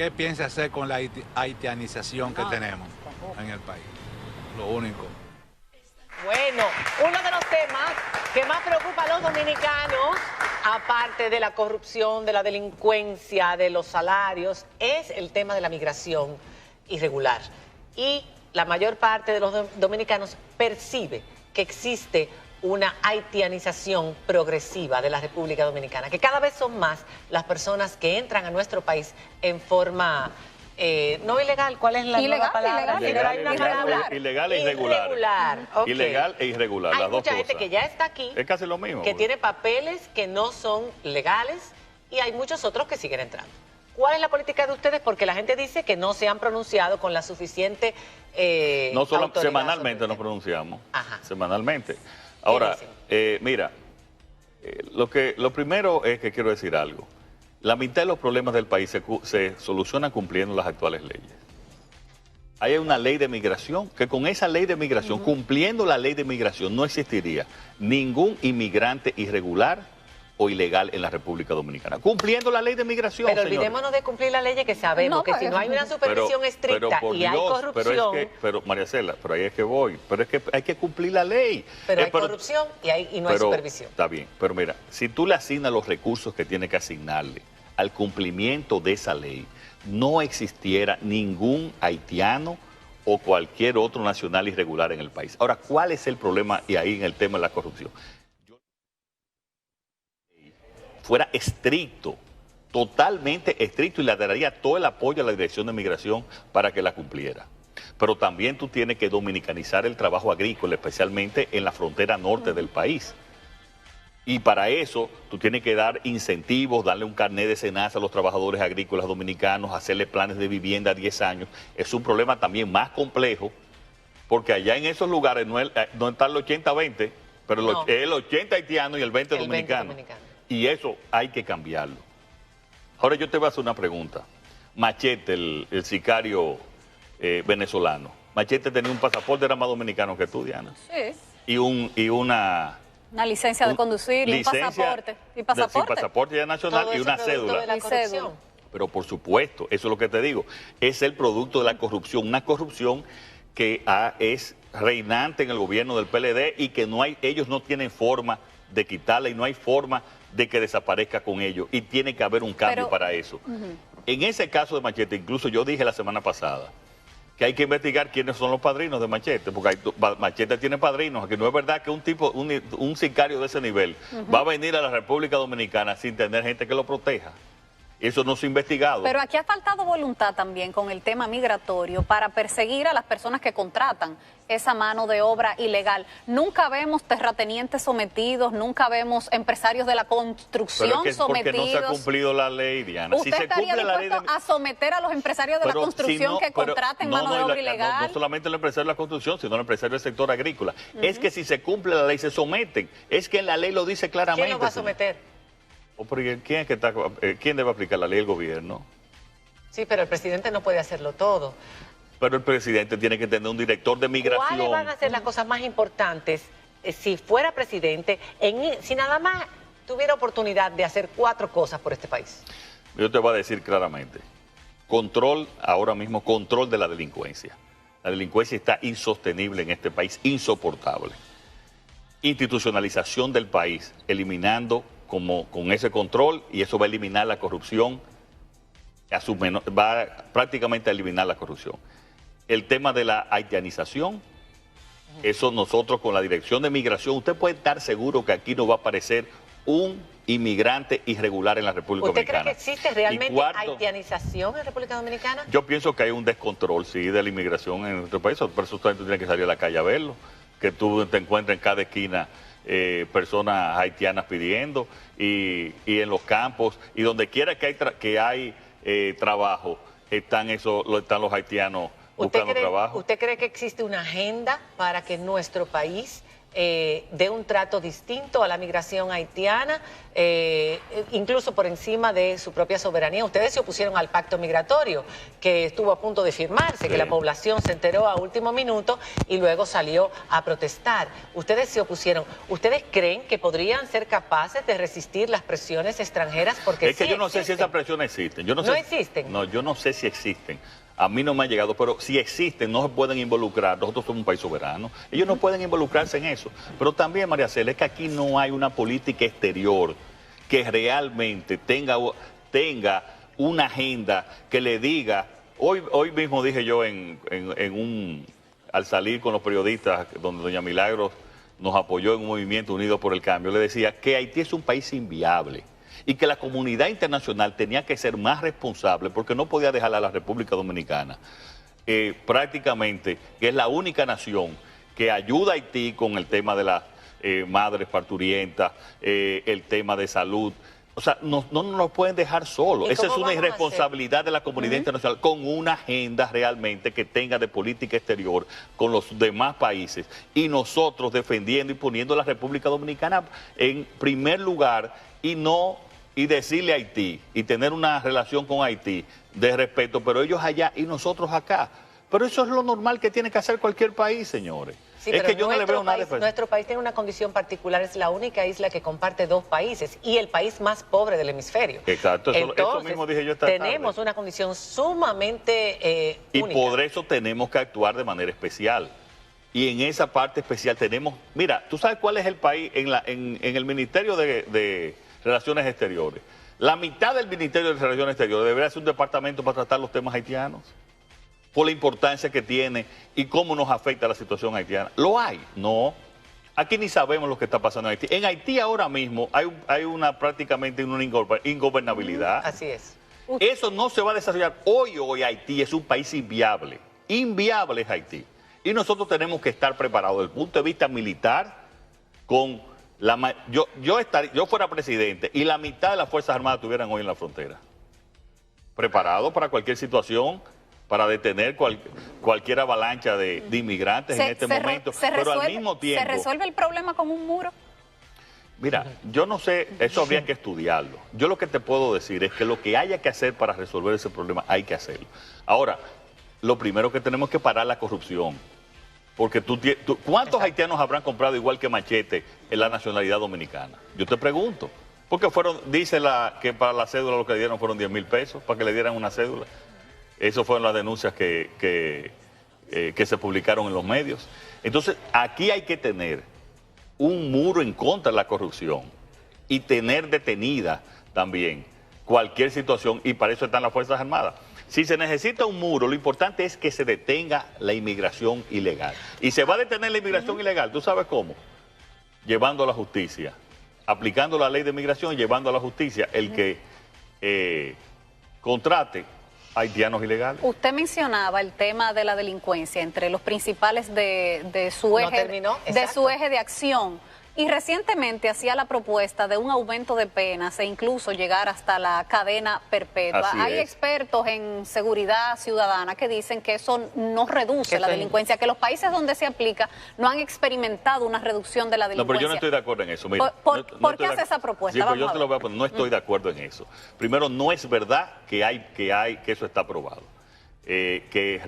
qué piensa hacer con la haitianización que tenemos en el país. Lo único. Bueno, uno de los temas que más preocupa a los dominicanos, aparte de la corrupción, de la delincuencia, de los salarios, es el tema de la migración irregular. Y la mayor parte de los dominicanos percibe que existe una haitianización progresiva de la República Dominicana, que cada vez son más las personas que entran a nuestro país en forma no ilegal. ¿Cuál es la nueva palabra? Ilegal e irregular. Okay. Ilegal e irregular, las dos cosas. Hay mucha gente que ya está aquí, es casi lo mismo, que tiene papeles que no son legales, y hay muchos otros que siguen entrando. ¿Cuál es la política de ustedes? Porque la gente dice que no se han pronunciado con la suficiente no solo autoridad semanalmente nos pronunciamos. Ajá. Semanalmente. Ahora, mira, lo primero es que quiero decir algo. La mitad de los problemas del país se solucionan cumpliendo las actuales leyes. Hay una ley de migración, que con esa ley de migración, cumpliendo la ley de migración, no existiría ningún inmigrante irregular o ilegal en la República Dominicana. Cumpliendo la ley de migración, pero señores. Olvidémonos de cumplir la ley, que sabemos que si no hay una supervisión estricta por y Dios, hay corrupción... pero María Cela, pero ahí es que voy. Pero es que hay que cumplir la ley. Pero hay corrupción y no hay supervisión. Está bien, pero mira, si tú le asignas los recursos que tiene que asignarle al cumplimiento de esa ley, no existiera ningún haitiano o cualquier otro nacional irregular en el país. Ahora, ¿cuál es el problema y ahí en el tema de la corrupción? Fuera estricto, totalmente estricto, y le daría todo el apoyo a la Dirección de Migración para que la cumpliera. Pero también tú tienes que dominicanizar el trabajo agrícola, especialmente en la frontera norte del país. Y para eso tú tienes que dar incentivos, darle un carnet de SENASA a los trabajadores agrícolas dominicanos, hacerle planes de vivienda a 10 años. Es un problema también más complejo, porque allá en esos lugares no está el 80-20, pero es el 80 haitiano y el 20 dominicano. Y eso hay que cambiarlo. Ahora yo te voy a hacer una pregunta. Machete, el sicario venezolano. Machete tenía un pasaporte, era más dominicano que tú, Diana. Sí. Y una licencia de conducir, y un pasaporte. Y pasaporte. Sí, pasaporte ya nacional y una cédula. De la corrupción. Pero por supuesto, eso es lo que te digo. Es el producto de la corrupción. Una corrupción que es reinante en el gobierno del PLD y que ellos no tienen forma de quitarla y no hay forma de que desaparezca con ellos, y tiene que haber un cambio para eso. En ese caso de Machete, incluso yo dije la semana pasada que hay que investigar quiénes son los padrinos de Machete, porque Machete tiene padrinos, que no es verdad que un sicario de ese nivel va a venir a la República Dominicana sin tener gente que lo proteja. Eso no se ha investigado. Pero aquí ha faltado voluntad también con el tema migratorio para perseguir a las personas que contratan esa mano de obra ilegal. Nunca vemos terratenientes sometidos, nunca vemos empresarios de la construcción sometidos. Porque no se ha cumplido la ley, Diana. ¿Usted estaría dispuesto a someter a los empresarios de la construcción que contraten mano de obra ilegal? No solamente los empresarios de la construcción, sino los empresarios del sector agrícola. Es que si se cumple la ley, se someten. Es que en la ley lo dice claramente. ¿Quién lo va a someter? ¿Quién debe aplicar la ley? El gobierno. Sí, pero el presidente no puede hacerlo todo. Pero el presidente tiene que tener un director de migración. ¿Cuáles van a ser las cosas más importantes si fuera presidente, si nada más tuviera oportunidad de hacer 4 cosas por este país? Yo te voy a decir claramente. Ahora mismo, control de la delincuencia. La delincuencia está insostenible en este país, insoportable. Institucionalización del país, eliminando con ese control, y eso va a eliminar la corrupción, va prácticamente a eliminar la corrupción. El tema de la haitianización, eso nosotros con la Dirección de Migración, usted puede estar seguro que aquí no va a aparecer un inmigrante irregular en la República Dominicana. ¿Usted cree que existe realmente haitianización en República Dominicana? Yo pienso que hay un descontrol, sí, de la inmigración en nuestro país. Por eso tú tienes que salir a la calle a verlo, que tú te encuentres en cada esquina personas haitianas pidiendo, y en los campos y donde quiera que hay trabajo están los haitianos buscando trabajo. ¿Usted cree que existe una agenda para que nuestro país de un trato distinto a la migración haitiana, incluso por encima de su propia soberanía. Ustedes se opusieron al pacto migratorio, que estuvo a punto de firmarse, que la población se enteró a último minuto y luego salió a protestar. Ustedes se opusieron. ¿Ustedes creen que podrían ser capaces de resistir las presiones extranjeras? Porque es que yo no sé si esas presiones existen. Yo no sé, ¿no existen? No, yo no sé si existen. A mí no me ha llegado, pero si existen, no se pueden involucrar. Nosotros somos un país soberano. Ellos no pueden involucrarse en eso. Pero también, María Cela, es que aquí no hay una política exterior que realmente tenga una agenda que le diga. Hoy mismo dije yo al salir con los periodistas, donde doña Milagros nos apoyó en un movimiento unido por el cambio, le decía que Haití es un país inviable y que la comunidad internacional tenía que ser más responsable porque no podía dejar a la República Dominicana prácticamente, que es la única nación que ayuda a Haití con el tema de las madres parturientas, el tema de salud. O sea, no nos pueden dejar solos. Esa es una irresponsabilidad de la comunidad internacional, con una agenda realmente que tenga de política exterior con los demás países. Y nosotros defendiendo y poniendo a la República Dominicana en primer lugar y decirle a Haití y tener una relación con Haití de respeto, pero ellos allá y nosotros acá. Pero eso es lo normal que tiene que hacer cualquier país, señores. Sí, es que yo no le veo nada de nuestro país tiene una condición particular, es la única isla que comparte dos países y el país más pobre del hemisferio. Exacto, eso mismo dije yo esta tarde. Tenemos una condición sumamente y única. Por eso tenemos que actuar de manera especial. Y en esa parte especial tenemos... Mira, ¿tú sabes cuál es el país en el Ministerio de Relaciones Exteriores? La mitad del Ministerio de Relaciones Exteriores debería ser un departamento para tratar los temas haitianos, por la importancia que tiene y cómo nos afecta la situación haitiana. ¿Lo hay? No. Aquí ni sabemos lo que está pasando en Haití. En Haití ahora mismo hay prácticamente una ingobernabilidad. Así es. Eso no se va a desarrollar. Hoy Haití es un país inviable. Inviable es Haití. Y nosotros tenemos que estar preparados desde el punto de vista militar con... yo fuera presidente y la mitad de las Fuerzas Armadas estuvieran hoy en la frontera. Preparados para cualquier situación, para detener cualquier avalancha de inmigrantes en este momento. Pero al mismo tiempo... ¿Se resuelve el problema con un muro? Mira, yo no sé, eso habría que estudiarlo. Yo lo que te puedo decir es que lo que haya que hacer para resolver ese problema, hay que hacerlo. Ahora, lo primero que tenemos que parar la corrupción. Porque ¿cuántos haitianos habrán comprado igual que Machete en la nacionalidad dominicana? Yo te pregunto. Porque dice que para la cédula lo que le dieron fueron 10,000 pesos, para que le dieran una cédula. Esas fueron las denuncias que se publicaron en los medios. Entonces, aquí hay que tener un muro en contra de la corrupción y tener detenida también cualquier situación, y para eso están las Fuerzas Armadas. Si se necesita un muro, lo importante es que se detenga la inmigración ilegal. Y se va a detener la inmigración ilegal, ¿tú sabes cómo? Llevando a la justicia, aplicando la ley de inmigración y llevando a la justicia el que contrate haitianos ilegales. Usted mencionaba el tema de la delincuencia entre los principales de su eje de acción. Y recientemente hacía la propuesta de un aumento de penas e incluso llegar hasta la cadena perpetua. Hay expertos en seguridad ciudadana que dicen que eso no reduce la delincuencia, que los países donde se aplica no han experimentado una reducción de la delincuencia. No, pero yo no estoy de acuerdo en eso. Mira, ¿Por qué hace esa propuesta? Sí, pues yo te lo voy a poner. No estoy de acuerdo en eso. Primero, no es verdad que eso está aprobado, que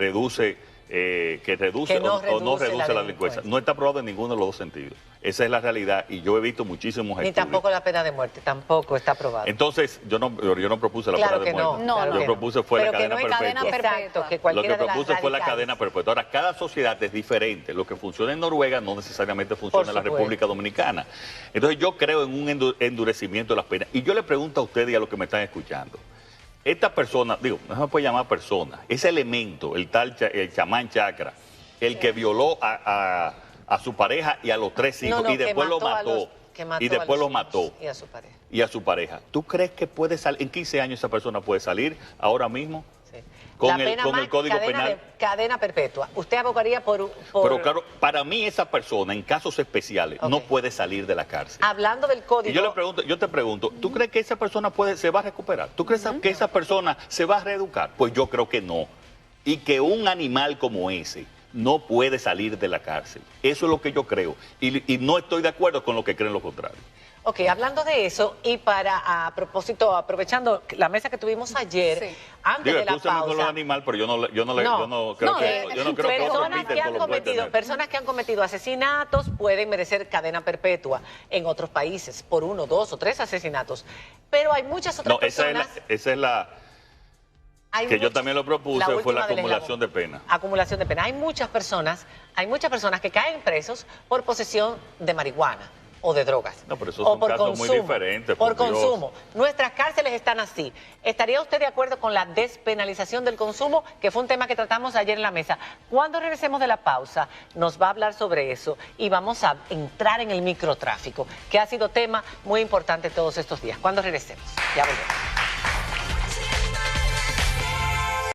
no reduce la delincuencia. No está aprobado en ninguno de los dos sentidos. Esa es la realidad y yo he visto muchísimos estudios. Ni tampoco la pena de muerte, tampoco está aprobada. Entonces, yo no propuse la pena de muerte. Yo propuse fue la cadena perpetua. Exacto, lo que propuse fue la cadena perpetua. Ahora, cada sociedad es diferente. Lo que funciona en Noruega no necesariamente funciona en la República Dominicana. Entonces, yo creo en un endurecimiento de las penas. Y yo le pregunto a ustedes y a los que me están escuchando. Esta persona, no se me puede llamar persona, ese elemento, el chamán Chakra, el que violó a su pareja y a los 3 hijos y después lo mató. Y después lo mató. Y a su pareja. Y a su pareja. ¿Tú crees que puede salir, en 15 años esa persona puede salir ahora mismo? Sí. Con el Código Penal. Cadena perpetua. ¿Usted abogaría por...? Pero claro, para mí esa persona, en casos especiales, no puede salir de la cárcel. Hablando del Código... Y yo te pregunto, ¿tú crees que esa persona se va a recuperar? ¿Tú crees que esa persona se va a reeducar? Pues yo creo que no. Y que un animal como ese no puede salir de la cárcel. Eso es lo que yo creo. Y no estoy de acuerdo con lo que creen lo contrario. Ok, hablando de eso, y a propósito, aprovechando la mesa que tuvimos ayer, Sí. antes Digo, de la escúchame con los pausa. animales, pero yo no creo que otros pinten por lo pueden tener. Personas que han cometido asesinatos pueden merecer cadena perpetua en otros países por 1, 2 o 3 asesinatos. Pero hay muchas otras personas. Esa es la que yo también lo propuse, fue la acumulación de pena. Acumulación de pena. Hay muchas personas que caen presos por posesión de marihuana o de drogas. No, pero esos o son por casos consumo, muy diferentes. Por Dios. consumo. Nuestras cárceles están así. ¿Estaría usted de acuerdo con la despenalización del consumo, que fue un tema que tratamos ayer en la mesa? Cuando regresemos de la pausa, nos va a hablar sobre eso y vamos a entrar en el microtráfico, que ha sido tema muy importante todos estos días. Cuando regresemos, ya volvemos.